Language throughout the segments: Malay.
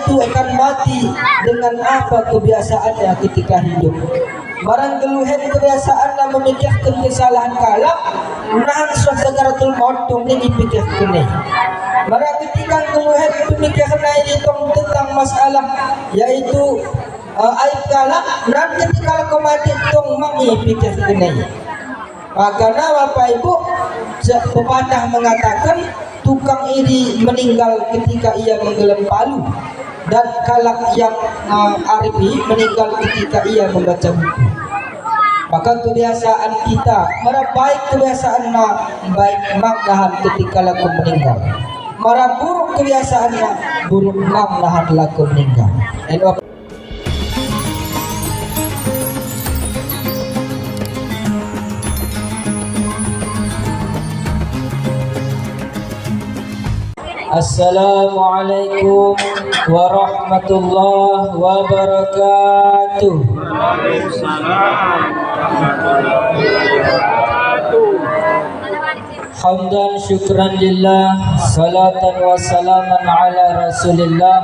itu akan mati dengan apa kebiasaannya ketika hidup. Barang keluhan kebiasaannya memikirkan kesalahan kalam, menahan sakaratul maut ini dipikirkan. Maka ketika keluhan pemikiran ini tentang masalah yaitu aib kalam, dan ketika kau mati tong mami pikirkan. Karena Bapak Ibu pepatah mengatakan tukang iri meninggal ketika ia menggelam palu, dan kalak yang arifi meninggal ketika ia membaca buku. Maka kebiasaan kita, mara baik kebiasaan baik nahan ketika laku meninggal. Mara buruk kebiasaannya buruk nahan laku meninggal. Assalamualaikum warahmatullahi wabarakatuh. Hamdan syukran lillah, salatan wa salaman ala rasulillah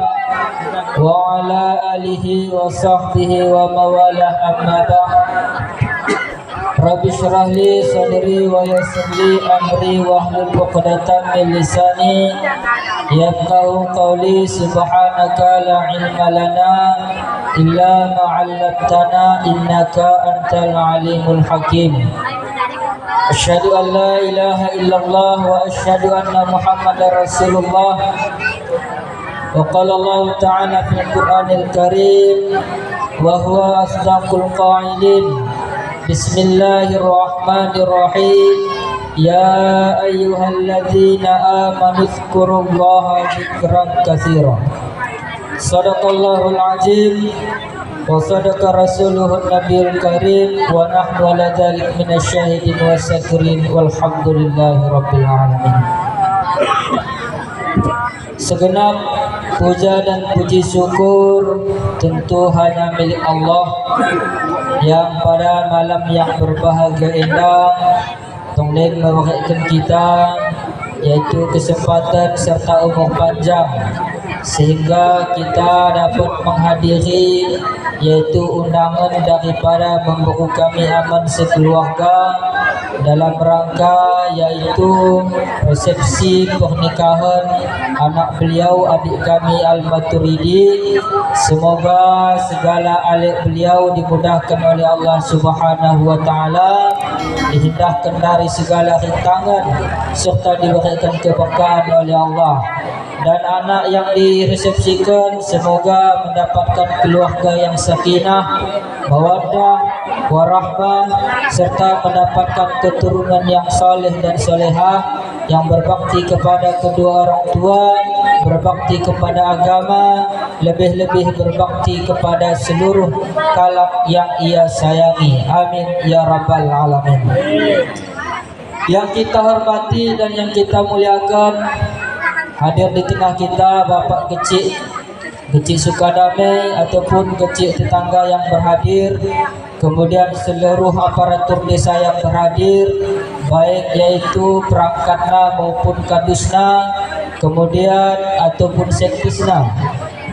wa ala alihi wa sahbihi wa mawalah, amma ba'd. Rabbi syrah li sadri wa yassir li amri wahlul 'uqdatam min lisani yafqahu qawli. Subhanaka la ilma lana illa ma 'allamtana innaka antal alimul hakim. Asyhadu an la ilaha illallah wa asyhadu anna Muhammadar Rasulullah. Wa qala Allah ta'ala fil Qur'anil Karim wa huwa asdaqul qailin. Bismillahirrahmanirrahim. Ya ayyuhalladzina amanu dzkurullaha dzikran katsira. Shadaqallahul azim wa sadaqa rasuluhun nabiyul karim wa nahnu ala dzalik minasyahidin wasyakirin walhamdulillahi rabbil alamin. Segenap puja dan puji syukur tentu hanya milik Allah yang pada malam yang berbahagia indah tolong memberikan kita yaitu kesempatan serta umur panjang sehingga kita dapat menghadiri yaitu undangan daripada membawa kami aman sekeluarga dalam rangka yaitu resepsi pernikahan anak beliau adik kami Al-Maturidi. Semoga segala alik beliau dimudahkan oleh Allah Subhanahu wa taala, dihindahkan dari segala rintangan serta diberikan keberkahan oleh Allah. Dan anak yang diresepsikan semoga mendapatkan keluarga yang sakinah, mawaddah, warahmah, serta mendapatkan keturunan yang saleh dan salehah yang berbakti kepada kedua orang tua, berbakti kepada agama, lebih-lebih berbakti kepada seluruh kalam yang ia sayangi. Amin ya rabbal alamin. Yang kita hormati dan yang kita muliakan, hadir di tengah kita Bapak Kecik Sukadamai ataupun kecik tetangga yang berhadir, kemudian seluruh aparatur desa yang berhadir, baik yaitu perangkatna maupun kadusna, kemudian ataupun sekdisna,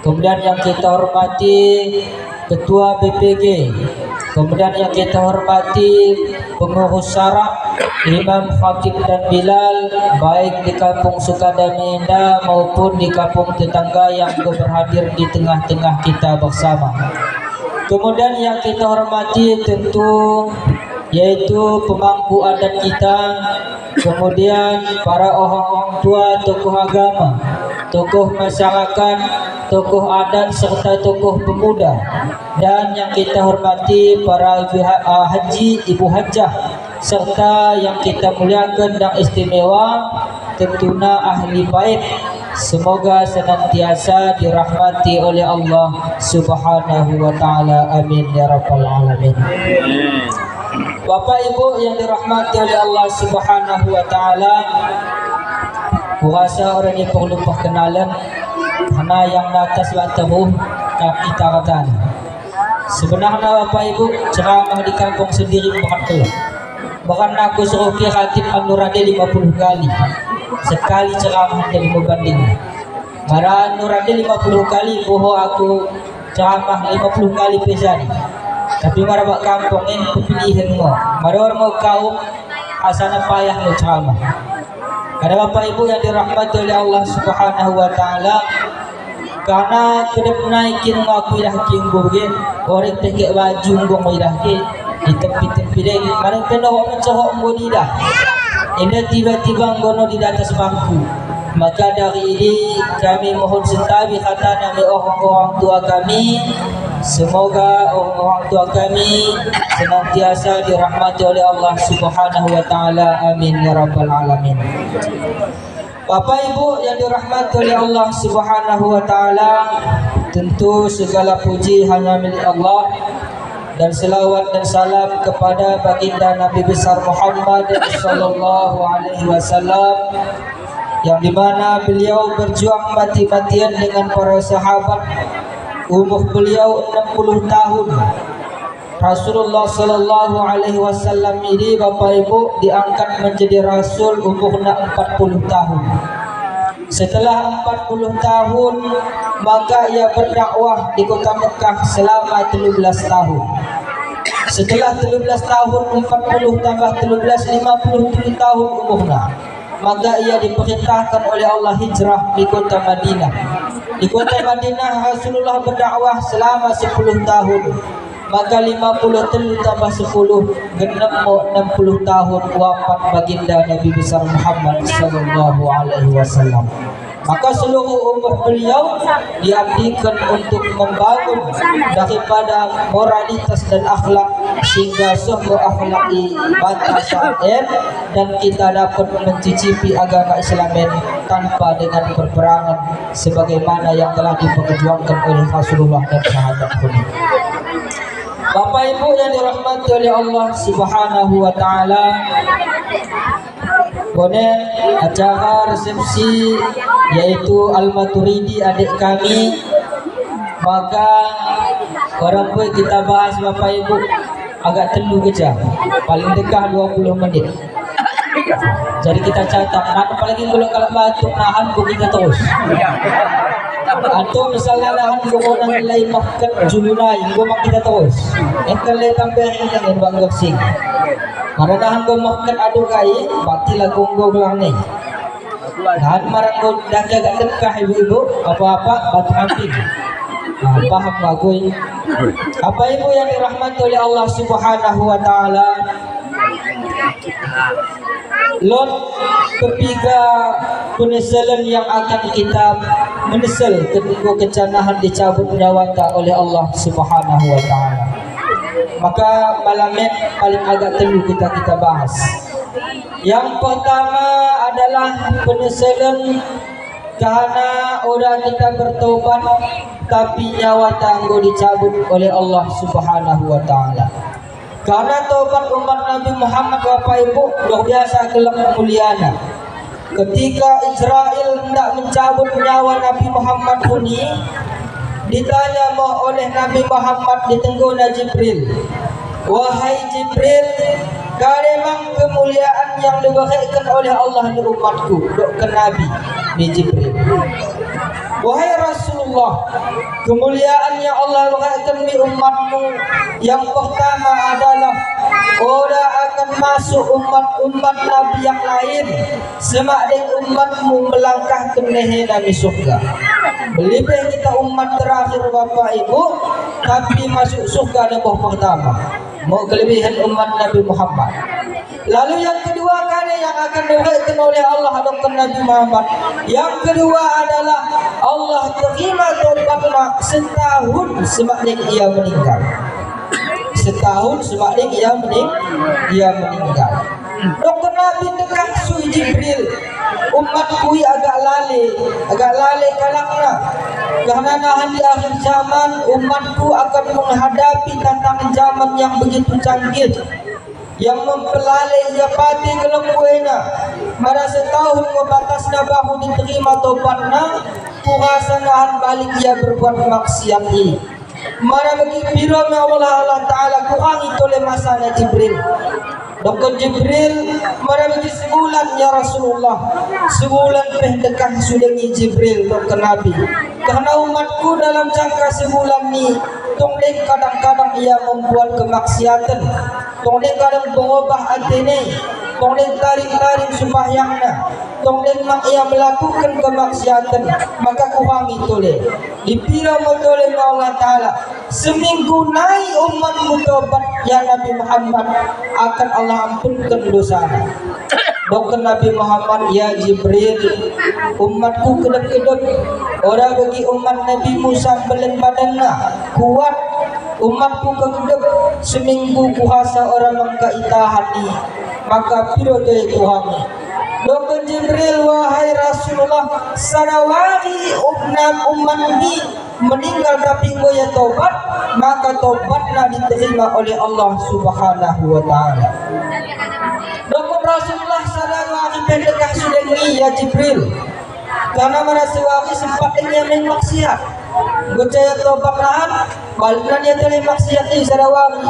kemudian yang kita hormati Ketua BPG, kemudian yang kita hormati pengurus syarak, Imam, Khatib dan Bilal, baik di kampung Sukadamai Indah maupun di kampung tetangga yang berhadir di tengah-tengah kita bersama. Kemudian yang kita hormati tentu yaitu pemangku adat kita, kemudian para orang tua, tokoh agama, tokoh masyarakat, tokoh adat serta tokoh pemuda, dan yang kita hormati para haji, ibu hajah, serta yang kita muliakan dan istimewa tentunya ahli bait. Semoga senantiasa dirahmati oleh Allah Subhanahu wa taala. Amin ya rabbal alamin. Bapak Ibu yang dirahmati oleh Allah Subhanahu wa taala, kurasa orang ini perlu perkenalan karena yang atas bertemu kita katakan. Sebenarnya Bapak Ibu ceramah di kampung sendiri bukan keluar. Bahkan aku suruh Khatib An-Nurade 50 kali. Sekali ceramah dari membanding. Marah nuradi 50 kali boho aku ceramah 50 kali pesan. Tapi marah bak kampung ini pepilihan mo. Marah orang mau kaum asana payah mau ceramah. Karena Bapak Ibu yang dirahmati oleh Allah Subhanahu wa taala, karena kedep naikin aku ilah king bugin, orang pakai baju ngong ilah ke di tepi-tepi deh. Marah kena orang mencohok ngoni dah. Ini tiba-tiba ngono di atas bangku. Maka dari ini kami mohon sentabi kata nami orang-orang tua kami, semoga orang-orang tua kami senantiasa dirahmati oleh Allah Subhanahu wa taala. Amin ya rabbal alamin. Bapak Ibu yang dirahmati oleh Allah Subhanahu wa taala, tentu segala puji hanya milik Allah, dan selawat dan salam kepada baginda Nabi besar Muhammad sallallahu alaihi wasallam, yang dimana beliau berjuang mati-matian dengan para sahabat. Umur beliau 60 tahun. Rasulullah sallallahu alaihi wasallam ini Bapak Ibu diangkat menjadi rasul umur 40 tahun. Setelah 40 tahun maka ia berdakwah di kota Mekah selama 13 tahun. Setelah 13 tahun 40 tambah 13 57 tahun umurnya, maka ia diperintahkan oleh Allah hijrah di kota Madinah. Di kota Madinah Rasulullah berdakwah selama 10 tahun. Maka 50 tambah 10 genap 60 tahun wafat baginda Nabi besar Muhammad sallallahu alaihi wasallam. Maka seluruh umur beliau diabdikan untuk membangun daripada moralitas dan akhlak, sehingga semua akhlaki batasan dan kita dapat mencicipi agama Islam tanpa dengan perperangan, sebagaimana yang telah diperjuangkan oleh Rasulullah dan sahabat beliau. Bapak Ibu yang dirahmati oleh Allah Subhanahu wa taala, bonen acara resepsi yaitu Al-Maturidi adik kami, maka orang pun kita bahas Bapak Ibu agak telu keja, paling dekat 20 menit. Jadi kita catat, apalagi kalau batuk nahan bu kita terus. Atau misalnya nahan gumana nilai makan julunay, gumang kita terus. Entar le tambahin yang bangga sing. Karena nahan gumakan adu kai, batilah gonggong lang ni. Nahan marang go dak agak dekah ibu-ibu, apa-apa batu amping. Paham bagoy. Apa ibu yang dirahmati oleh Allah Subhanahu wa taala? Lot ketiga penyesalan yang akan kita menyesal ketika kecanahan dicabut nyawa oleh Allah Subhanahu wa taala. Maka malam ini paling agak telu kita bahas. Yang pertama adalah penyesalan karena orang kita bertobat tapi nyawa tangguh dicabut oleh Allah Subhanahu wa taala. Karena taubat umat Nabi Muhammad Bapak Ibu luar biasa kelak muliana. Ketika Israel hendak mencabut nyawa Nabi Muhammad ini, ditanya oleh Nabi Muhammad di tengguna Jibril, wahai Jibril, memang kemuliaan yang diberikan oleh Allah di umatku, ke Nabi di Jibril. Wahai Rasulullah, kemuliaan yang Allah berikan di umatmu yang pertama adalah orang akan masuk umat-umat Nabi yang lain semakin umatmu melangkah ke Nabi surga. Lebih kita umat terakhir Bapak Ibu, tapi masuk surga lebih pertama. Mau kelebihan umat Nabi Muhammad. Lalu yang kedua kali yang akan diberikan oleh Allah adapun Nabi Muhammad. Yang kedua adalah Allah terima taubatnya setahun semakin ia meninggal. Setahun semakin ia meninggal. Dokter Nabi dekat sui Jibril, umatku agak lale kalakna. Karena nahan di akhir zaman umatku akan menghadapi tantangan zaman yang begitu canggih, yang mempelalai japati kelembuena. Mara setahun membatasna bahu diterima tobatna, kurasa nahan balik ia berbuat maksiat ini. Mara bagi firman Allah Ta'ala kurangi oleh masanya Jibril. Dokter Jibril merabagi sebulan ya Rasulullah. Sebulan pendekah sudangi Jibril dokter Nabi. Karena umatku dalam jangka sebulan ni tongdeng kadang-kadang ia membuat kemaksiatan. Tongdeng kadang mengubah atene. Tongdeng tarik-tarik sembahyangna. Tongdeng mak ia melakukan kemaksiatan, maka kurangi tole. Dipira motole Allah Ta'ala. Seminggu naik umatmu tobat ya Nabi Muhammad, akan Allah ampunkan dosa. Dokter Nabi Muhammad ya Jibril, umatku kedap-kedap. Orang bagi umat Nabi Musa belen badanna kuat. Umatku kedap seminggu puasa orang mengkaitahani, maka piro tole kurangi. Dokter Jibril wahai Rasulullah, sarawari umat ini meninggal tapi goya tobat, maka tobatlah diterima oleh Allah Subhanahu wa Ta'ala. Dokter Rasulullah sarawari pendekah sudah ya Jibril, karena merasa wari sempat yang maksiat. Gocaya tobat lahan, baliklah dia toleh maksiat ini sarawari.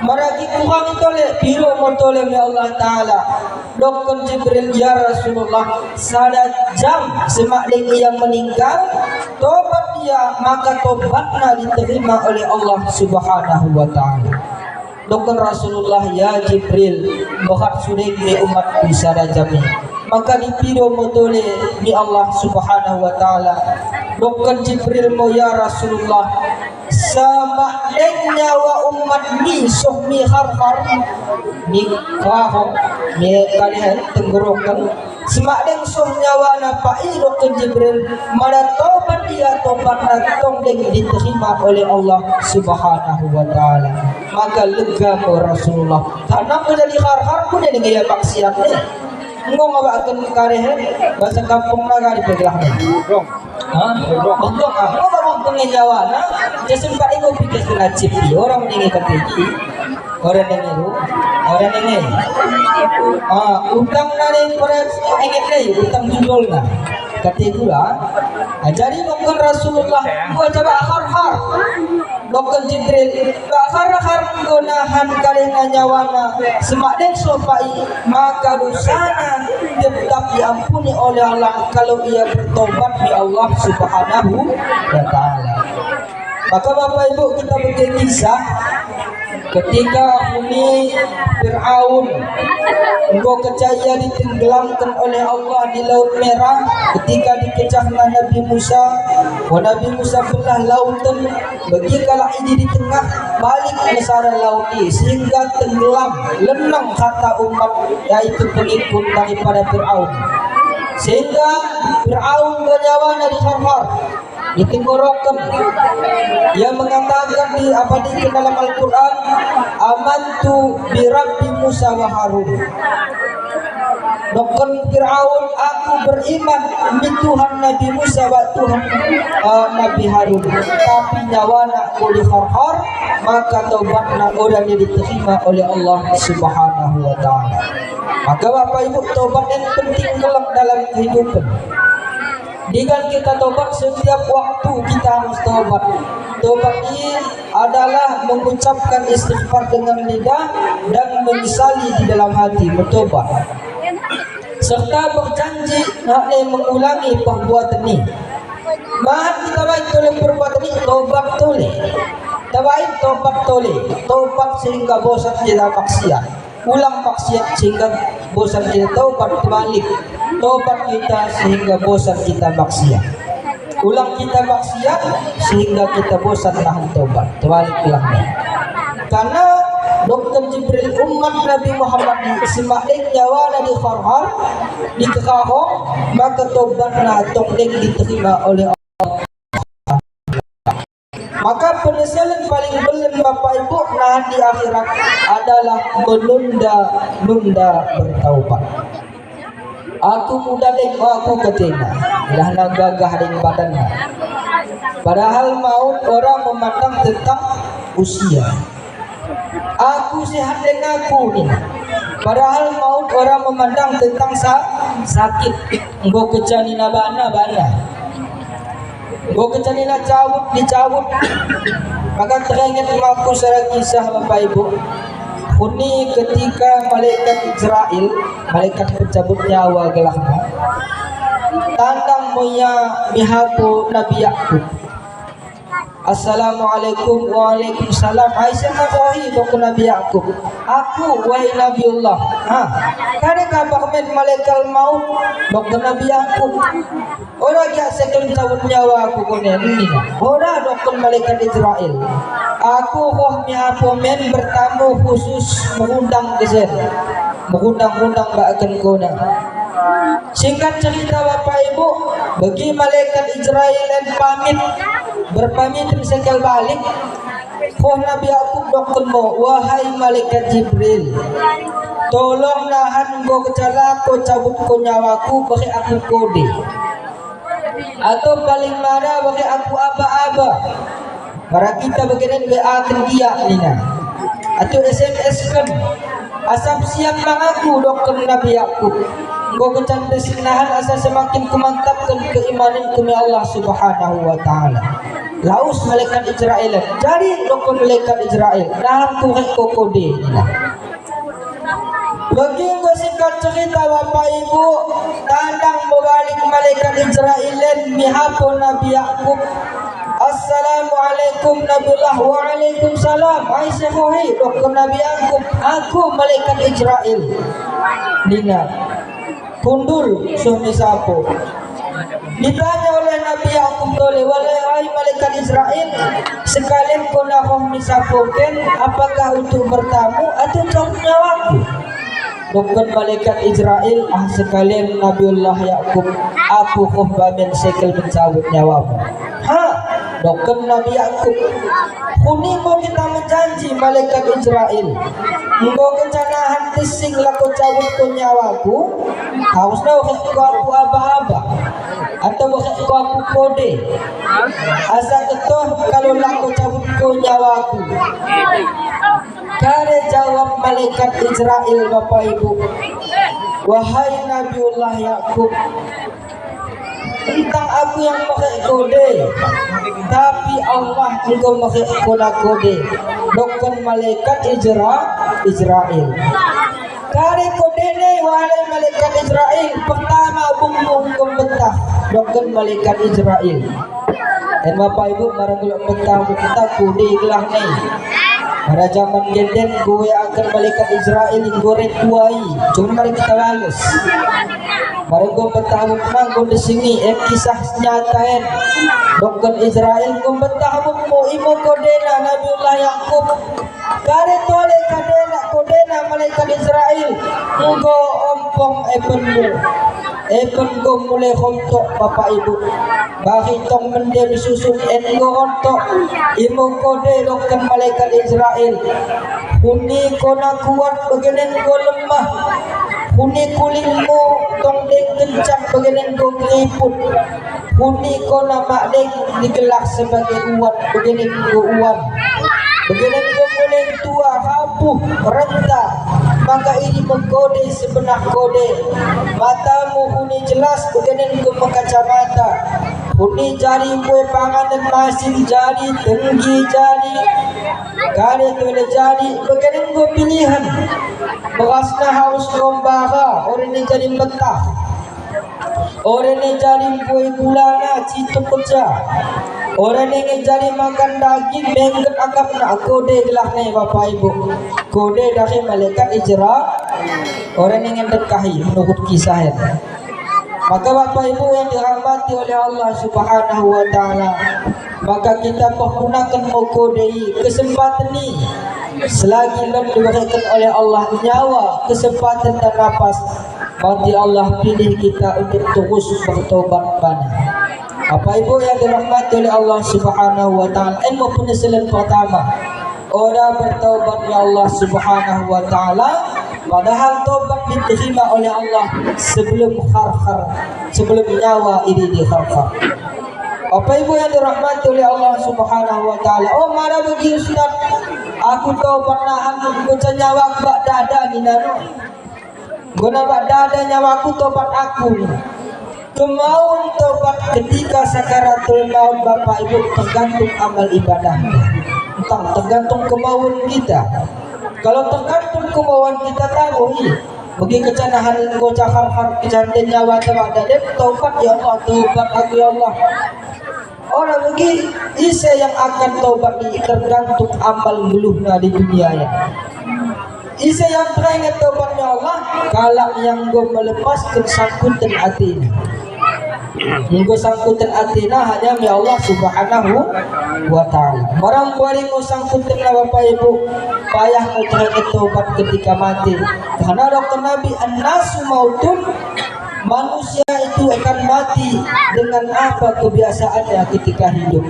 Maragi kurang toleh, biro mo toleh ya Allah Ta'ala. Dokter Jibril ya Rasulullah, sada jam semakling yang meninggal tobat dia, maka tobatnya diterima oleh Allah Subhanahu wa Ta'ala. Dokter Rasulullah ya Jibril, bohat sudah di umat sada jami, maka dipiro motole di Allah Subhanahu wa Ta'ala. Dokter Jibril mo ya Rasulullah, sama nyawa umat ni sohmi har ni kahong ni kalian tenggorokan semak soh nyawa na pai Dokter Jibril mada tobat dia tobat na tongdeng diterima oleh Allah Subhanahu wa Ta'ala, maka lega mo Rasulullah karena menjadi har pun dengan ya maksiat ni ngomong akan kareh bahasa kampung naga di pegelah ni untuk apa pengen Jawa na jadi sempat itu pikir kena cipi orang ini kategi orang ini utang nari pada ingin deh utang judul na kategi lah. Jadi mungkin Rasulullah gua coba har Dokter Jibril har gunahan kalena nyawana semak den sopai, maka dosana tetap diampuni oleh Allah kalau ia bertobat di Allah Subhanahu wa Ta'ala. Maka Bapak Ibu kita bikin kisah ketika Umi Fir'aun engkau kecaya ditenggelamkan oleh Allah di Laut Merah, ketika dikecahkan Nabi Musa, Nabi Musa belah lautan, begikalah ini di tengah balik besar laut ini sehingga tenggelam lenang kata umat yaitu pengikut daripada Fir'aun, sehingga Fir'aun bernyawa dari Har ditenggorokan. Yang mengatakan di apa di dalam Al-Quran, amantu bi Rabbi Musa wa Harun. Dokter Fir'aun, aku beriman di Tuhan Nabi Musa wa Tuhan Nabi Harun, tapi nyawana oleh Har, maka taubatna orangnya diterima oleh Allah Subhanahu wa Ta'ala. Maka Bapak Ibu, taubat yang penting kelak dalam kehidupan. Dengan kita tobat setiap waktu kita harus tobat. Tobat ini adalah mengucapkan istighfar dengan lidah dan menyesali di dalam hati, bertobat. Serta berjanji nak mengulangi perbuatan ini. Mahat kita baik toleh perbuatan ini, tobat toleh. Tabaik tobat toleh. Tobat sehingga bosan tidak maksiat. Ulang maksiat sehingga bosan kita, taubat balik. Tobat kita sehingga bosan kita maksiat. Ulang kita maksiat sehingga kita bosan nahan tobat. Terbaliklah. Karena Dokter Jibril umat Nabi Muhammad semakin nyawa di Farhar di Kekahong, maka tobatlah tongdeng diterima oleh Allah. Maka penyesalan paling benar Bapak Ibu nahan di akhirat adalah menunda bertaubat. Aku muda deng aku ketina, dah gagah deng badannya. Padahal maut orang memandang tentang usia. Aku sehat deng aku ni. Padahal maut orang memandang tentang sakit. Engkau kecanina bana. Engkau kecanina dicabut. Maka teringat aku secara kisah Bapak Ibu. Kuni ketika malaikat Israel, malaikat pencabut nyawa gelahna, tandang moya mihapo Nabi Yakub. Assalamualaikum waalaikumsalam. Aisyah nabahi dok Nabi Yakub. Aku wahai Nabiullah. Kare kabak men malaikat maut dok Nabi Yakub. Ora gak sekel cabut nyawa aku konen ini. Ora dok malaikat Israel. Aku wah mihapo men bertamu khusus mengundang geser. Mengundang-undang baakan kona. Singkat cerita Bapak Ibu, bagi malaikat Israel dan pamit berpamit sekal balik. Oh Nabi Yakub doktermu, wahai malaikat Jibril, tolong nahan go kecala ko cabut ko nyawaku bagi aku kode. Atau paling marah bagi aku aba-aba. Para kita bagian WA kan dia nina. Atau SMS kan. Asap siap mengaku dokter Nabi Yakub. Go kecan desinahan asa semakin kumantapkan keimanan kami Allah Subhanahu wa taala. Laus malaikat Israel. Jadi dokter malaikat Israel dalam kurek kode. Bagi singkat cerita Bapak Ibu, tandang berbalik malaikat Israel mihapo Nabi Yakub. Assalamualaikum Nabiullah. Waalaikumsalam. Aisyah wahai dokter Nabi Yakub. Aku malaikat Israel. Dina kundul suami sapo. Ditanya oleh Nabi Yakub tole, wahai malaikat Israel, sekalian kau nak misapoken, apakah untuk bertamu atau cabut nyawaku? Dokter malaikat Israel, sekalian Nabiullah Yakub, aku bamen sekel mencabut nyawamu. Dokter Nabi Yakub, kuni mau kita menjanji malaikat Israel, engkau kencanahan tising laku cabut ku nyawaku, harusnya aku aba-aba atau aku kode. Asa ketuh kalau laku cabut ku nyawaku. Kare jawab malaikat Israel Bapak Ibu, wahai Nabiullah Yakub, tentang aku yang pakai kode, tapi Allah engkau pakai kode. Dokter malaikat Israel. Kare kode ne wahai malaikat Israel, pertama bung betah dokter malaikat Israel. Dan Bapak Ibu marang betah kita kode gelah nih. Pada zaman genden gue akan malaikat Israel yang goreng tuai. Cuma mari kita balas. Mari gue bertahan mang gue di sini kisah nyatain dokter Israel gue bertahan mau imo kodena Nabiullah Yakub. Kare tole kodena malaikat Israel. Gue ompong epenmu. Epon gue mulai hontok Bapak Ibu. Bagi tong mendem susun gue hontok. Imo kode dokter malaikat Israel. Kuni kona kuat bagian gue lemah. Kuni kulingmu tong deng kencang bagian gue keriput. Kuni kona makdeng digelak sebagai uat bagian gue uan. Bagian gue mulai tua rapuh renta. Maka ini mengkode sebenar kode. Matamu kuni jelas bagian gue berkacamata. Kuni jari kue panganan masin jari tinggi jari. Kare tole jari bagian gue pilihan. Berasna harus rombara orang ini jadi betah. Orang ini jadi kue gulana citu kerja. Orang ini jadi makan daging bengket akap nak kode gelah nih Bapak Ibu. Kode dari malaikat Israel. Orang ini dekahi menurut kisah ini. Maka Bapak Ibu yang dirahmati oleh Allah Subhanahu wa taala, maka kita pergunakan kode kesempatan ini selagi diberikan oleh Allah nyawa, kesempatan dan nafas. Berarti Allah pilih kita untuk terus bertobat pada. Bapak Ibu yang dirahmati oleh Allah Subhanahu wa taala, ilmu penyesalan pertama, orang bertobat ya Allah Subhanahu wa taala. Padahal tobat diterima oleh Allah sebelum kharkhar, sebelum nyawa ini dikharkhar. Bapak Ibu yang dirahmati oleh Allah Subhanahu wa taala. Oh, mana bagi Ustaz? Aku tobat nahan baca nyawa bak dada ni nano. Guna bak dada nyawaku tobat aku. Kemauan tobat ketika sakaratul maut Bapak Ibu tergantung amal ibadahnya. Tergantung kemauan kita. Kalau tergantung kemauan kita tahu bagi kecanahan engkau cakar kecantian nyawa ada taubat ya Allah, taubat aku ya Allah. Orang bagi isa yang akan taubat ini tergantung amal geluhna di dunia ya. Isa yang teringat taubatnya Allah kalau yang go melepaskan sangkutan hatinya. Yang sangkutan hatinya hanya ya Allah subhanahu wa ta'ala. Orang paling sangkutan Bapak Ibu payah teringat taubat ketika mati. Karena dokter Nabi an-nasu mautun, manusia itu akan mati dengan apa kebiasaannya ketika hidup.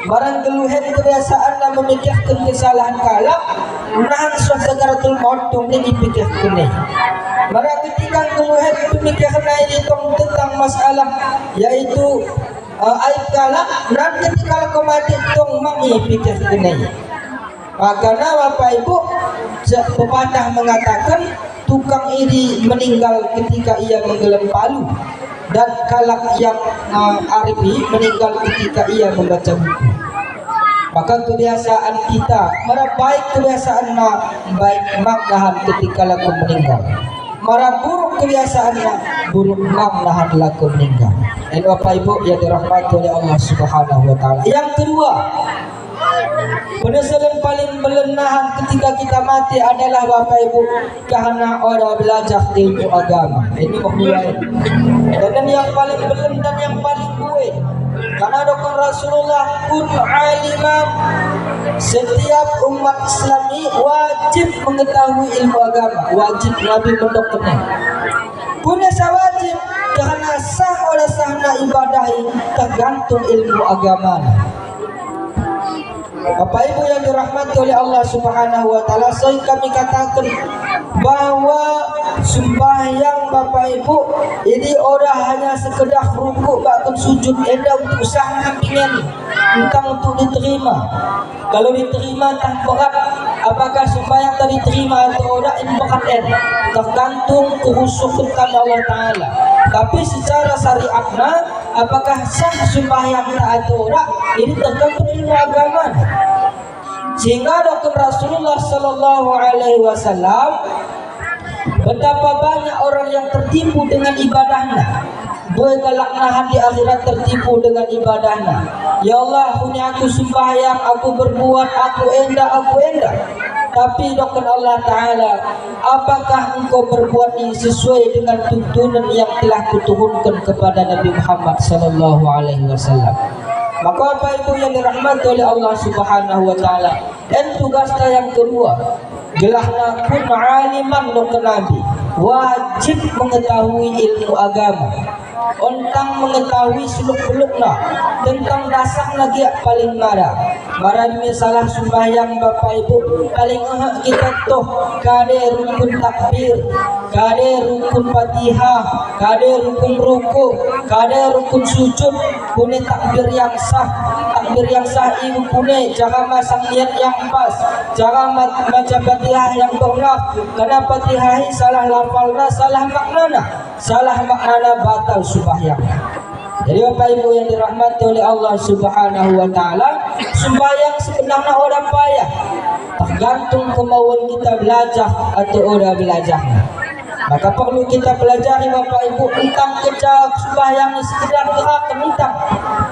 Barang keluhan kebiasaannya memikirkan kesalahan kalak, menahan suasagaratul maut ini dipikirkan. Barang ketika keluhan pemikiran ini tentang masalah yaitu aib kalak, dan ketika kau mati tong mangi pikirkan. Karena Bapak Ibu pepatah mengatakan tukang iri meninggal ketika ia menggelam palu, dan kalak yang arifi meninggal ketika ia membaca buku. Maka kebiasaan kita mara baik kebiasaan baik maknahan ketika laku meninggal, mara buruk kebiasaan buruk maknahan laku meninggal. Dan Bapak Ibu yang dirahmati oleh Allah Subhanahu wa ta'ala. Yang kedua, penyesalan paling melenahan ketika kita mati adalah Bapak Ibu karena orang belajar ilmu agama. Ini maksudnya. Dan yang paling belum dan yang paling gue karena dokter Rasulullah pun alimah, setiap umat Islami wajib mengetahui ilmu agama, wajib Nabi mendokternya. Punya wajib karena sah oleh sahna ibadah tergantung ilmu agama. Bapak Ibu yang dirahmati oleh Allah Subhanahu wa ta'ala, saya kami katakan bahwa sembahyang Bapak Ibu ini orang hanya sekedar rukuk bahkan sujud enda untuk usaha sampingan bukan untuk diterima. Kalau diterima tak berat, apakah sembahyang tadi diterima atau tidak ini berat tergantung kehusukan Allah Ta'ala. Tapi secara syariatnya apakah sah sembahyang atau tidak ini tergantung ilmu agama. Sehingga dokter Rasulullah Sallallahu Alaihi Wasallam betapa banyak orang yang tertipu dengan ibadahnya. Bergalaknahan di akhirat tertipu dengan ibadahnya. Ya Allah, punya aku sembahyang, aku berbuat, aku endah. Tapi dokter Allah Ta'ala, apakah engkau berbuat ini sesuai dengan tuntunan yang telah kuturunkan kepada Nabi Muhammad Sallallahu Alaihi Wasallam? Maka Bapak Ibu yang dirahmati oleh Allah Subhanahu wa ta'ala, dan tugasnya yang kedua, gelahna kun aliman dokter Nabi, wajib mengetahui ilmu agama, tentang mengetahui seluk-belukna, tentang dasar lagi paling marah. Barang salah sembahyang Bapak Ibu paling kita toh kade rukun takbir, kade rukun Fatihah, kade rukun ruku, kade rukun sujud, pune takbir yang sah ibu pune cara masang niat yang pas, cara baca Fatihah yang benar. Karena Fatihah salah lafalna, salah maknana batal sembahyang. Jadi Bapak Ibu yang dirahmati oleh Allah Subhanahu wa ta'ala, sembahyang sebenarnya orang payah, tergantung kemauan kita belajar atau orang belajarnya. Maka perlu kita pelajari Bapak Ibu tentang kerja sembahyang sekedar gerak tentang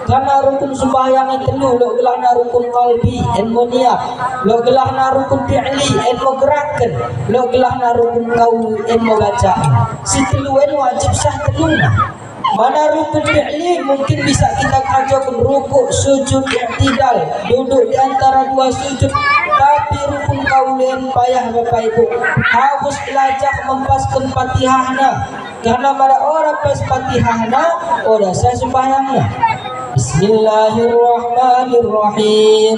karena rukun sembahyang itu lo gelahna rukun qalbi niat, lo gelahna rukun fi'li gerakan, lo gelahna rukun qauli baca. Si teluen wajib sah teluna. Mana rukun fi'li mungkin bisa kita kerjakan rukuk, sujud, i'tidal, duduk di antara dua sujud. Tapi rukun kaulen payah Bapak Ibu, harus belajar mempaskan Fatihahna. Karena pada orang pas Fatihahna, orang saya sembahyangnya. Bismillahirrahmanirrahim.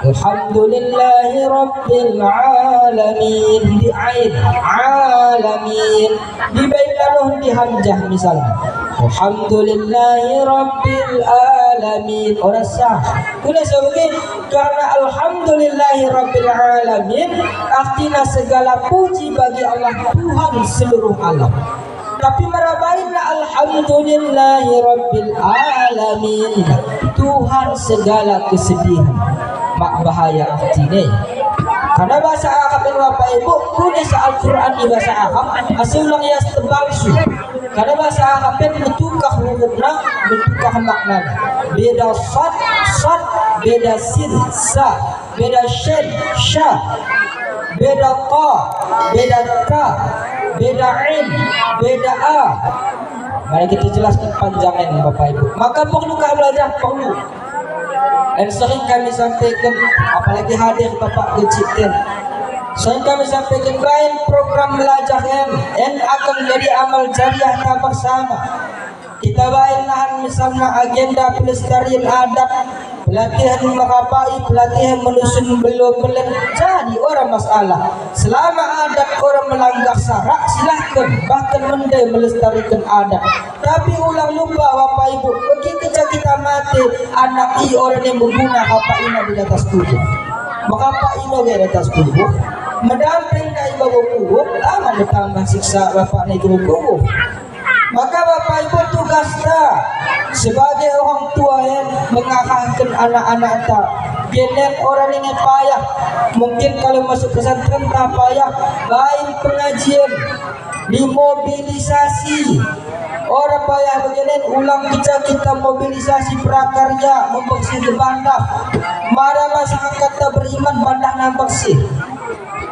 Alhamdulillahi Rabbil Alamin. Di ain alamin, di bainaluh di hamzah misalnya. Alhamdulillahi Rabbil Alamin. Orang sah boleh sebut karena Alhamdulillahi Rabbil Alamin artinya segala puji bagi Allah Tuhan seluruh alam. Tapi merabainlah Alhamdulillahi Rabbil Alamin, Tuhan segala kesedihan. Mak bahaya artinya Karena bahasa Arab yang Bapak Ibu punya Al-Quran di bahasa Arab asulang ya tebalsu. Karena bahasa Arab yang bertukar hurufnya, bertukar maknanya. Beda sad, beda sin, sa, beda shin, sya, beda qa, beda ta, beda in, beda a. Mari kita jelaskan panjangnya Bapak Ibu. Maka perlu kah belajar? Perlu. Dan sering kami sampaikan, apalagi hadir Bapak Kecipten, sering kami sampaikan lain program belajar yang akan menjadi amal jariah kita bersama. Kita baik lahan misalnya agenda pelestarian adat, pelatihan merapai, pelatihan menyusun belum jadi orang masalah. Selama adat orang melanggar syarak, silahkan bahkan mendai melestarikan adat. Tapi ulang lupa Bapak Ibu, begitu kita mati anak orang yang mengguna apa ini di atas tubuh. Maka apa ini di atas tubuh? Mendamping dari bawa kubur, aman bertambah siksa Bapak ini kubur. Maka Bapak Ibu tugas kita sebagai orang tua yang mengarahkan anak-anak kita. Genen orang yang payah, mungkin kalau masuk pesantren tak payah, baik pengajian, dimobilisasi. Orang payah begini ulang kita mobilisasi prakarya membersih bandar. Mara masyarakat tak beriman bandar dan bersih.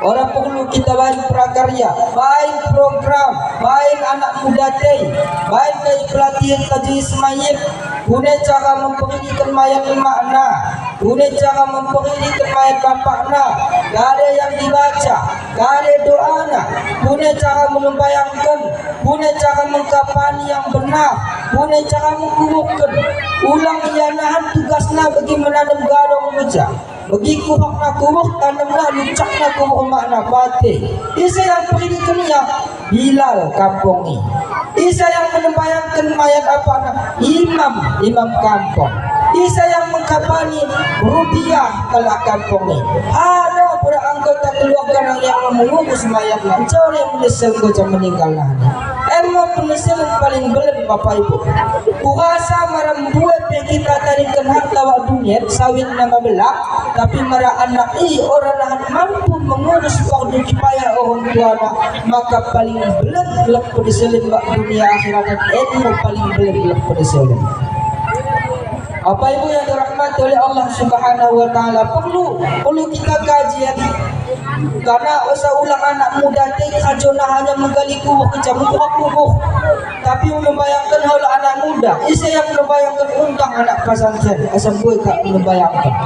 Orang perlu kita baik prakarya, baik program, baik anak muda teh, baik kayak pelatihan tajwid mayit, guna cara mempendidikan mayat makna, guna cara mempendidikan mayat bapakna, gak ada yang dibaca, gak ada doana, guna cara membayangkan, guna cara mengkapani yang benar, guna cara mengukuhkan, ulang ianahan tugasnya bagi menanam garong muja. Bagi kubuk nak kubuk tanam nak lucak nak kubuk makna batin. Isa yang pendidikan yang Bilal kampung ni. Isa yang membayangkan mayat apa nak imam kampung. Isa yang mengkapani rupiah kalau kampung ni. Ada pada anggota keluarga yang mengurus mayat nak. Jauh yang menyesal kau meninggal lah. Emang penyesalan paling berat Bapak Ibu. Kurasa marah buat kita tarikan harta wa dunia sawit nama belak. Tapi mara anak orang lahan mampu mengurus fardu kifayah orang tua, maka paling belat penyesalan wa dunia akhirat dan ilmu paling belat penyesalan. Apa Ibu yang dirahmati oleh Allah Subhanahu wa taala, perlu kita kajian. Karena usaha ulang anak muda teh kajona hanya menggali kubur kecam kubur. Tapi membayangkan hal anak muda, isa yang membayangkan undang anak pesantren, asal gue kak membayangkan.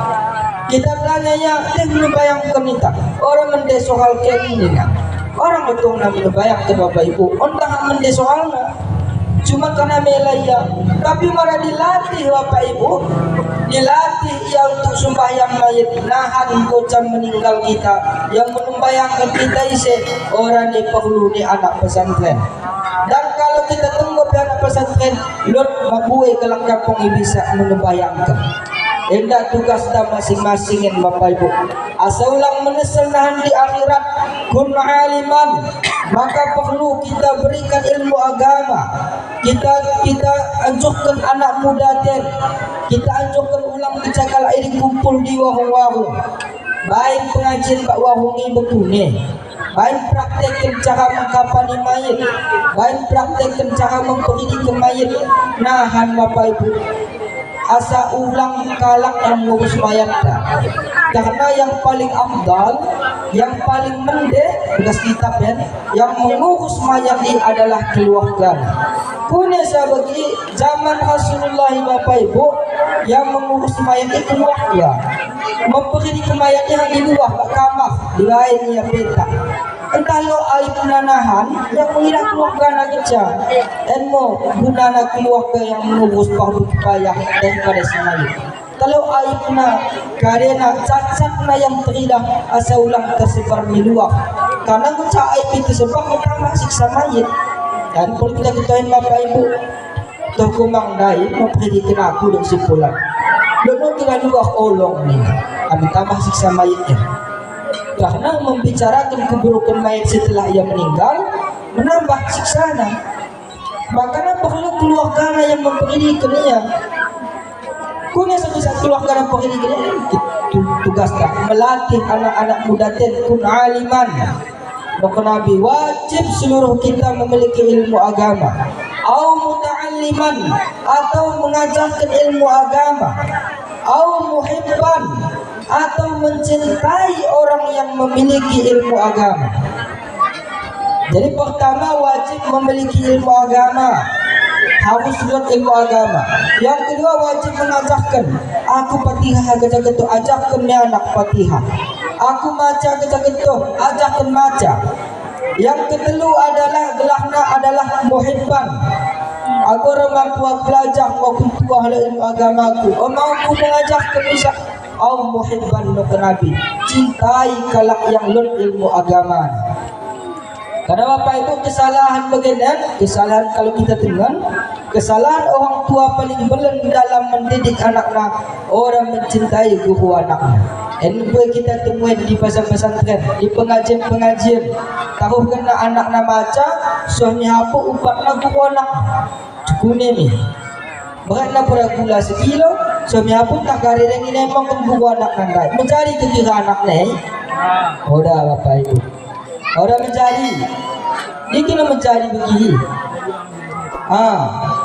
Kita tanya yang membayangkan kita. Orang mende soal ini nak. Orang betul nak membayangkan Bapak Ibu. Undang mende soalnya. Cuma karena melaya, tapi malah dilatih Bapak Ibu, dilatih yang untuk sembahyang mayat, nahan bocah meninggal kita, yang membayangkan kita isi orang ini perlu di anak pesantren. Dan kalau kita tunggu di anak pesantren, lot mabui kelak kampung bisa membayangkan. Hendak tugas kita masing-masing yang Bapak Ibu. Asal ulang menyesal nahan di akhirat, kun aliman, maka perlu kita berikan ilmu agama. Kita anjurkan anak muda dan kita anjurkan ulang kecakal air kumpul di warung-warung. Baik pengajian Pak Warung ini betul nih. Baik praktekkan cara mengkapani mayat, baik praktekkan cara mempendidikan mayat. Nahan Bapak Ibu. Asa ulang kalak yang mengurus mayat dah. Karena yang paling afdal, yang paling mende bekas kitab yang mengurus mayat ini adalah keluarga. Punya bagi zaman Rasulullah Bapak Ibu yang mengurus mayat itu keluarga. Mempendidikan mayatnya di luar kamar, di lainnya peta. Entah lo aib nanahan yang mengira keluarga nak kerja, dan mau guna keluarga yang mengurus fardu kifayah daripada semayat. Kalau aibna karena cacatna yang teridah asa ulang tersebar di luar, karena guca aib itu sebab utama siksa mayat. Dan kalau kita ketahui Bapak Ibu, terkumang dai mempredikan aku dan simpulan. Lalu kita luar olong ni, kami tambah siksa mayatnya. Karena membicarakan keburukan mayat setelah ia meninggal menambah siksana. Makanya perlu keluarga yang mempredikannya. Kunya sebisa keluarga dan ini tugas tak melatih anak-anak muda kun aliman. Maka Nabi wajib seluruh kita memiliki ilmu agama. Au muta'alliman, atau mengajarkan ilmu agama. Au muhibban, atau mencintai orang yang memiliki ilmu agama. Jadi pertama wajib memiliki ilmu agama, harus buat ilmu agama. Yang kedua wajib mengajarkan. Aku Fatihah kejagetu, ajarkan ni anak Fatihah. Aku maca kejagetu, ajarkan maca. Yang kedua adalah gelahna adalah muhibban. Aku mampu belajar maupun tua ilmu agamaku. Mampu mengajarkan bisa. Au muhibban Nabi, cintai kalak yang lun ilmu agama. Karena Bapak Ibu kesalahan bagian, kesalahan kalau kita dengar, kesalahan orang tua paling belum dalam mendidik anaknya, orang mencintai guru anaknya. Ini kita temui di pesantren, di pengajian-pengajian. Tahu kena anaknya baca, soalnya apa upatnya guru anak. Cukune ni. Beratnya bergula sekilo, soalnya pun tak kari yang ini memang guru anak nanti. Mencari kekira anaknya. Udah Bapak Ibu. Orang mencari, dia kena mencari begini.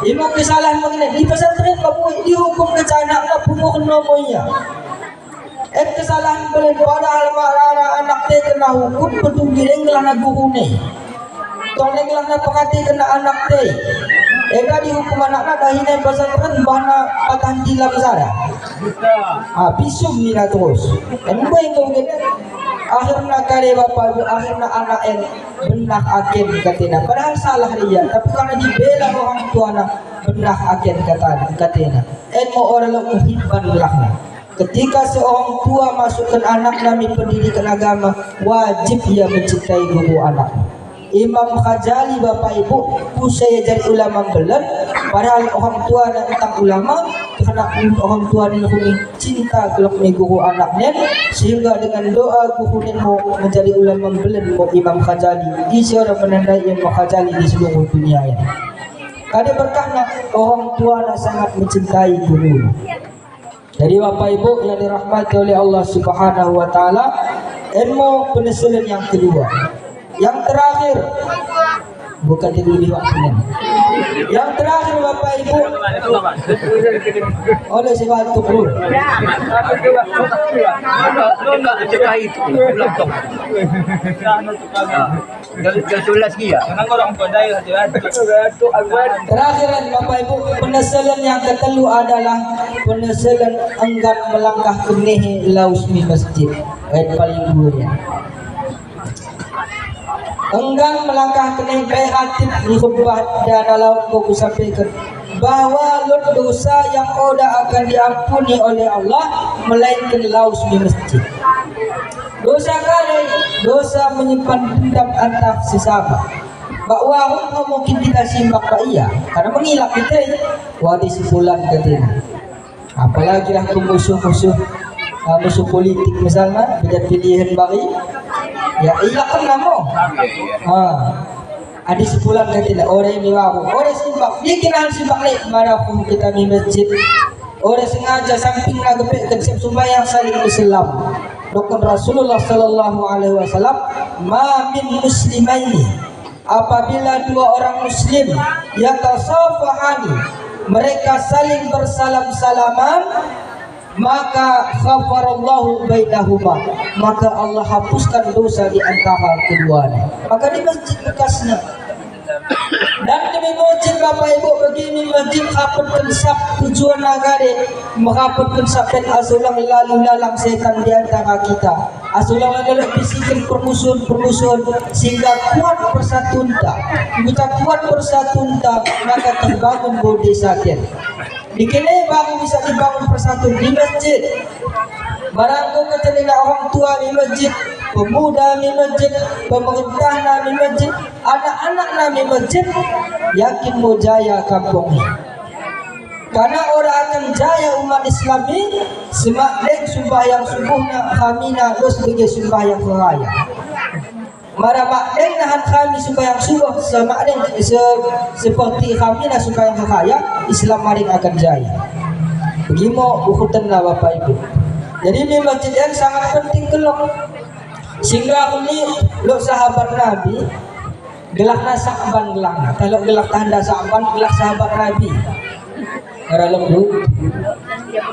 Ini kesalahan begini. Di pesantren kamu dihukum ke anak punuh namanya. Kesalahan boleh padahal anak dia kena hukum betul giring gelana guru ni. Tolong gelana pengati kena anak dia. Dihukum anaknya dah hina pesantren bahana patah dilam saya. Pisum ni lah terus. Ini yang kau kena. Akhirnya kare Bapak Ibu, akhirnya anak yang benak agen katena. Padahal salah dia, tapi karena dibela orang tua nak benak agen katena. Mau orang lo muhibban lahna. Ketika seorang tua masukkan anak nami pendidikan agama, wajib dia mencintai guru anak. Imam Ghazali Bapak Ibu, saya jadi ulama belan, padahal orang tua dan tentang ulama, karena orang tua ni cinta kelak ni guru anaknya, sehingga dengan doa guru ni mau menjadi ulama belan mau Imam Ghazali. Isi orang menandai Imam Ghazali di seluruh dunia ini. Kada berkahnya orang tua sangat mencintai guru. Jadi Bapak Ibu yang dirahmati oleh Allah Subhanahu Wa Taala, ilmu penyesuaian yang kedua. Yang terakhir, bukan lebih waktunya. Yang terakhir Bapak Ibu, oleh sebab itu perlu. Terakhir Bapak Ibu, penyesalan yang ketelu adalah penyesalan enggan melangkah ke nehe lausmi masjid. Ayat paling dua ya. Enggan melangkah ke nehe hatib di khutbah dan laut kau sampaikan bahwa dosa yang oda akan diampuni oleh Allah melainkan lausmi masjid. Dosa kali, dosa menyimpan dendam antar sesama. Bahwa mungkin kita simak Pak iya, karena mengilap kita wadi sebulan katanya. Apalagi lah musuh-musuh politik misalnya, beda pilihan bagi, ya iya kan namo. Ada sebulan katanya orang yang mewah, orang simak, dia kena simak ni mana pun kita di masjid. Orang sengaja samping nak gepek kecep sembahyang saling Islam. Dokter Rasulullah Sallallahu Alaihi Wasallam, ma min muslimaini, apabila dua orang muslim yatasafahani, mereka saling bersalam-salaman, maka ghafarallahu bainahuma, maka Allah hapuskan dosa di antara keduanya. Maka di masjid bekasnya. Dan demi masjid Bapak Ibu begini masjid hapatkan sab tujuan negara menghapatkan sabit asulang lalu lalang setan di antara kita. Asulang adalah bisikan permusuhan sehingga kuat persatuan tak. Kita kuat persatuan tak maka terbangun bodi sakit. Dikini baru bisa dibangun persatuan di masjid. Barangkali ketelina orang tua di masjid, pemuda di masjid, pemerintah di masjid, anak-anak di masjid, yakin mau jaya kampung ini. Karena orang akan jaya umat Islam ini semakin sembahyang subuhnya khamina terus sebagai sembahyang raya. Mara makden nahan kami sembahyang subuh semakin seperti khamina sembahyang raya, Islam maring akan jaya. Begimo bukutanlah Bapak Ibu. Jadi di masjid yang sangat penting gelok. Sehingga ini lo sahabat Nabi gelakna Sa'ban gelakna. Kalau gelak tanda Sa'ban gelak sahabat Nabi. Para lembut.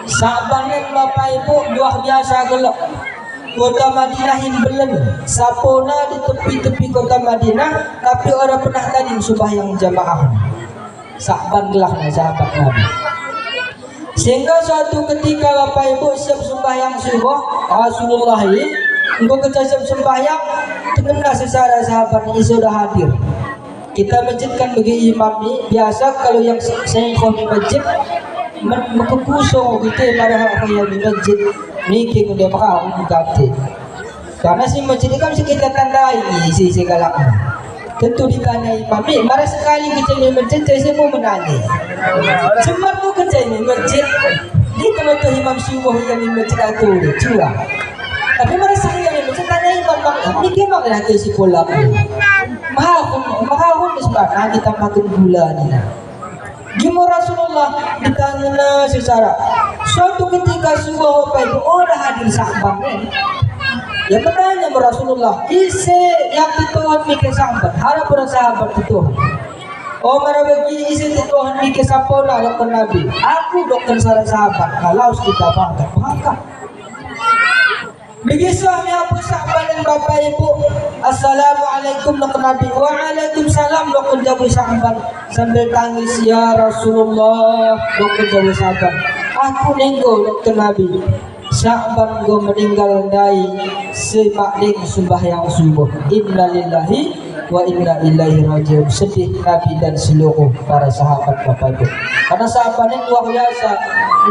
Sa'ban yang Bapak Ibu luar biasa gelak. Kota Madinah yang belum sapona di tepi-tepi kota Madinah, tapi orang pernah tadi sembahyang jamaah. Sa'ban gelakna sahabat Nabi. Sehingga suatu ketika Bapak Ibu siap sembahyang subuh, Rasulullah ini engkau kecacap sembahyang, terkena secara sahabat ini sudah hadir. Kita masjidkan bagi imam ini biasa kalau yang sengkau di masjid mengkusung gitu pada yang di masjid niki dia makau ganti. Karena si masjid ini kan kita tandai si galaknya. Tentu ditanya imam ini, marah sekali kita di masjid, saya mau menanya. Cuma tu kerja di masjid, di tempat imam subuh yang di masjid itu cua. Tapi marah sekali di masjid tanya imam ini gimana ke si pola tu? Mahal sebenarnya kita makan gula ni. Gimana Rasulullah ditanya secara suatu ketika subuh Bapak Ibu orang hadir sahabat ni. Ya bertanya Rasulullah, isi yang dituhan mikir sahabat, harap orang sahabat itu. Oh marabagi isi dituhan mikir sapona dokter Nabi. Aku dokter sahabat, kalau kita bangga. Begitu suami aku sahabat dan Bapak Ibu. Assalamualaikum dokter Nabi. Waalaikumsalam dokter jabu sahabat. Sambil tangis ya Rasulullah dokter jabu sahabat. Aku nenggo dokter Nabi. Sahabat go meninggal dari semakling sembahyang subuh. Innalillahi wa inna ilaihi rajiun. Sedih Nabi dan seluruh para sahabat Bapak Ibu. Karena sahabat ini luar biasa.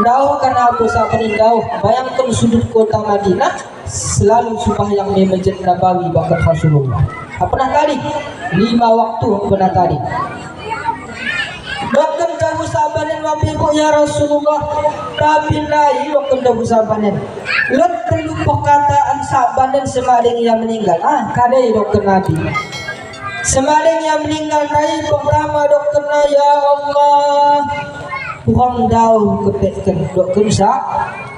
Jauh karena apa sahabat ini jauh. Bayangkan sudut kota Madinah selalu sembahyang di Masjid Nabawi bahkan Rasulullah. Pernah tarik 5 waktu pernah tarik. Dokter jago sabanan Bapak Ibu ya Rasulullah. Tapi lain dokter jago sabanan. Lot perlu perkataan sabanan semaling yang meninggal. Kadai dokter Nabi. Semaling yang meninggal naik pertama dokter ya Allah. Kurang jauh kepekkan dokter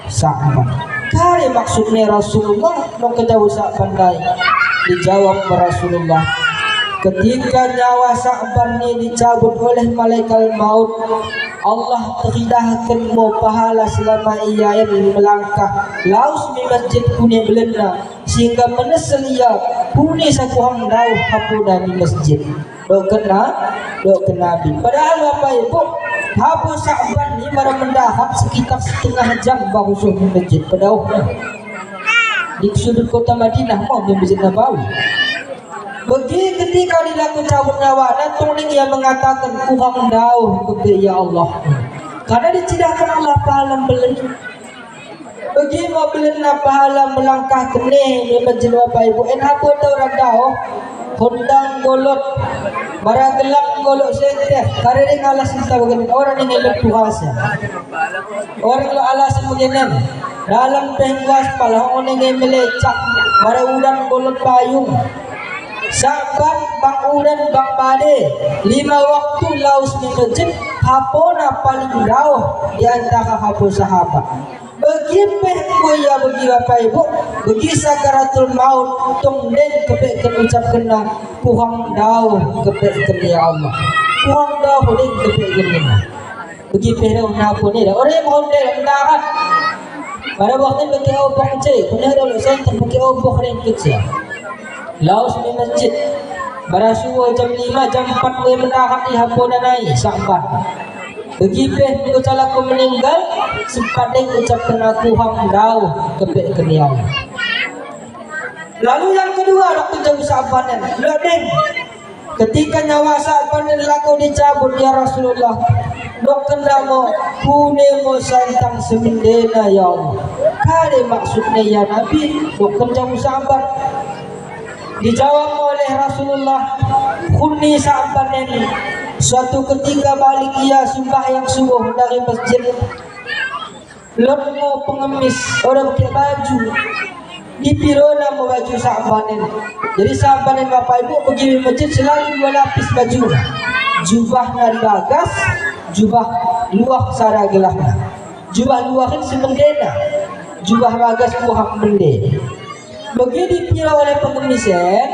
sahabat. Kali maksudnya Rasulullah dokter jago sahabat naik. Dijawab Rasulullah. Ketika nyawa Sa'ban ini dicabut oleh malaikat maut, Allah teridahkan mau pahala selama ia yang melangkah laus di masjid punya belenda sehingga menesel ia punya sakuhang dau hapuna di masjid. Dok Nabi. Padahal Bapak Ibu, hapu Sa'ban ini baru mendahap sekitar setengah jam baru di masjid. Padahal di sudut kota Madinah mau di Masjid Nabawi. Bagi ketika dilakukan cabut nyawa, datang yang mengatakan kurang jauh kepada ya Allah. Karena dicidahkan Allah pahala beli. Bagi mau beli pahala melangkah kene di masjid Bapak Ibu. Apa tahu orang jauh? Hundang golot, baragelak golot sente. Karena dia ngalas kita begini. Orang yang lebih puasa. Orang yang alasan begini. Dalam penggas pala orang yang melecak. Bara udang golot payung. Saban bang udan bang bade 5 waktu laus di masjid hapona paling jauh di antara hapo sahabat. Bagi ya bagi Bapak Ibu, bagi sakaratul maut tongden kepek ucapkan kurang jauh kepek ya Allah. Kurang jauh ding kepek kena. Bagi perau napo ni orang yang mondel mendarat. Pada waktu bagi obok kecil, punya dulu saya bagi obok yang kecil. Laos di masjid barasuwa jam 5 jam 4 boleh mendarat di hapona naik sampai begipeh ucala ko meninggal sempat ucapkan aku hang jauh kepek keniau. Lalu yang kedua waktu jam sabanan ladeng ketika nyawa sabanan laku dicabut ya Rasulullah dokter namo pune mo santang semendena ya Allah. Kade maksudnya ya Nabi dokter jam sabar. Dijawab oleh Rasulullah, "Khuni Sa'ban ini." Suatu ketika balik ia sembahyang subuh dari masjid. Lotmo pengemis orang pakai baju. Dipirona mau baju Sa'ban ini. Jadi Sa'ban ini Bapak Ibu pergi masjid selalu 2 lapis baju. Jubah dari bagas, jubah luar sara gelahnya. jubah luaran semendena, jubah bagas kuhak mende. Bagi dipilih oleh pengemisien,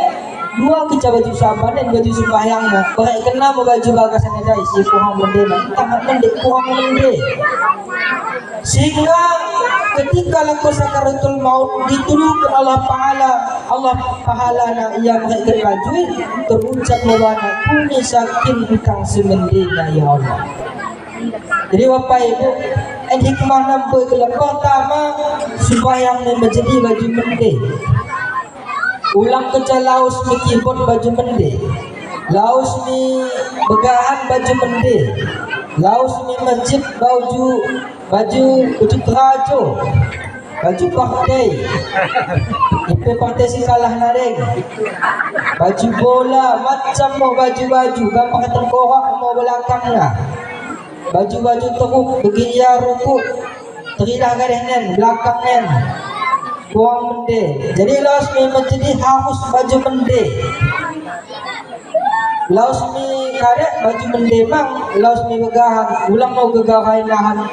dua kita baju saban dan baju sembahyang nak. Baik kena baju bagasan ada isi kuhak mende, tangan mende kuhak mende. Sehingga ketika laku sakaratul maut ditulung Allah pahala na ia mereka baju terucap mawana kuni sakin hutang semendena ya Allah. Jadi Bapak Ibu, hikmah nampak ke pertama supaya yang menjadi baju mende. Ulang kerja laos mi keyboard baju mende, laos mi begahan baju mende, laos mi masjid baju terajo, baju partai, ipe partai si kalah nareng, baju bola macam mau baju-baju, gampang tengkorak mau belakangnya. Baju-baju teruk begia rukuk terilah garihnen belakangnen buang mende. Jadi laos mi menjadi harus baju mende. Laos mi karek baju mende mang, laos mi begahan ulang mau gegahan lahan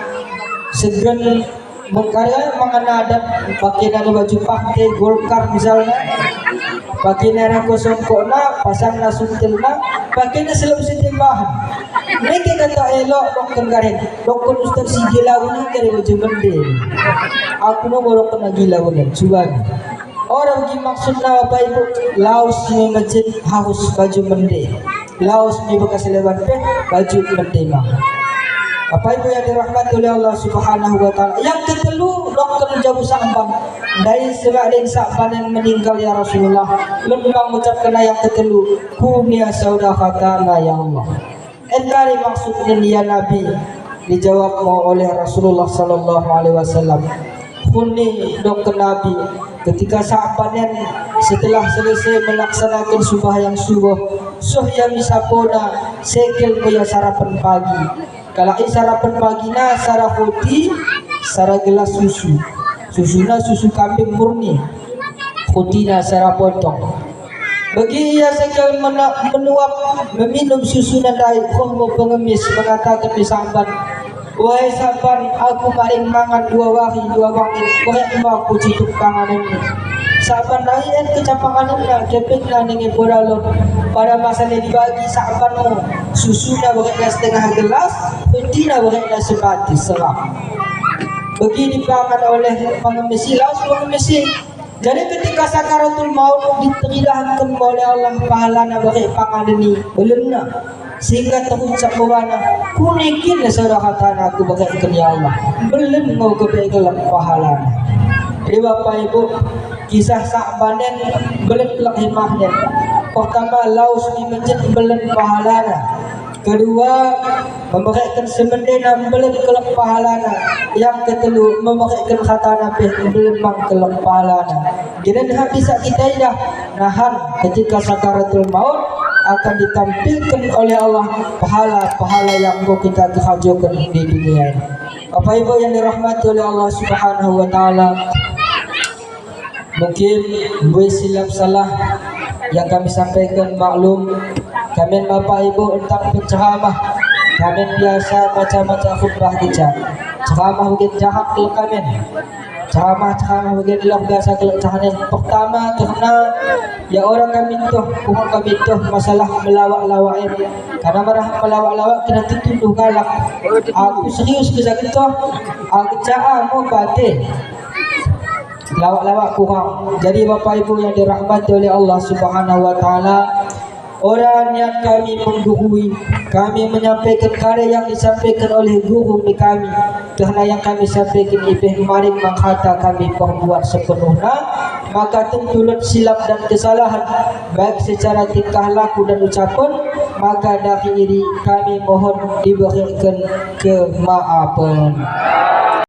segen mengkarya mengana adat pakai nana baju pakai Golkar misalnya, pakai nana kosong kona pasang nasuntilna pakai nana selalu setimbahan. Mereka kata elok dokter garing, dokter Ustaz si gila ini dari baju mende. Aku mau borong kena gila ini, cuba. Orang gini maksudnya Bapak Ibu, laos ni masjid harus baju mende, laos ni bekas lebat baju mende mah. Bapak Ibu yang dirahmati oleh Allah Subhanahu Wa Taala. Yang ketelu dokter jabu sambang dari sebagian sahabat yang meninggal ya Rasulullah. Lembang ucapkan yang ketelu, kunia saudakatana ya Allah. Engkari maksudnya ya Nabi dijawab oleh Rasulullah Sallallahu Alaihi Wasallam. Kuni dokter Nabi ketika sahabatnya setelah selesai melaksanakan sembahyang subuh, yang misapona sekil punya sarapan pagi. Kalau sarapan pagi na sarah roti, sarah gelas susu, susuna susu kambing murni, rotina sarah potong. Bagi ia sekali menuap meminum susu nadai mau pengemis mengatakan di sahabat, wahai sahabat, aku paling mangan dua wangi, korek aku cituk panganan ini. Sahabat lain kecapangannya kepeklah dengan boralon. Pada masa ini dibagi sahabatmu susunya bereknya setengah gelas, rotina bereknya sebati serap. Begini dipangan oleh pengemis laos pengemis. Jadi ketika sakaratul maut diteridahkan oleh Allah pahalana bagi pangadeni belena sehingga terucap bawana kunikin saudara aku bagi ya Allah belen mau kebegalan pahalana. Jadi Bapak Ibu, kisah sahabanen belen kelak himahnya. Pertama laos di masjid belen pahalana. Kedua memberikan semendena belum kelak pahalana. Yang ketelu memberikan kata Nabi belum kelak pahalana. Jadi habis kita dah nahan ketika sakaratul maut akan ditampilkan oleh Allah pahala-pahala yang kita kehajukan di dunia ini. Bapak Ibu yang dirahmati oleh Allah Subhanahu Wa Taala, mungkin silap salah yang kami sampaikan maklum. Kami Bapak Ibu tentang penceramah, kami biasa macam-macam khutbah kita. Ceramah begitu jahat kalau kami. Ceramah begitu luar biasa kalau ceramah. Pertama karena ya orang kami tu masalah melawak-lawak ini. Karena marah melawak-lawak kena dituduh galak. Aku serius kerja kita. Aku cakap mau batin. Lawak-lawak kurang. Jadi Bapak Ibu yang dirahmati oleh Allah Subhanahu Wa Taala, orang yang kami menggurui, kami menyampaikan karya yang disampaikan oleh guru kami, karena yang kami sampaikan ibih maring menghata kami perbuat sepenuhnya, maka tentu silap dan kesalahan baik secara tingkah laku dan ucapan, maka dari ini kami mohon diberikan kemaafan.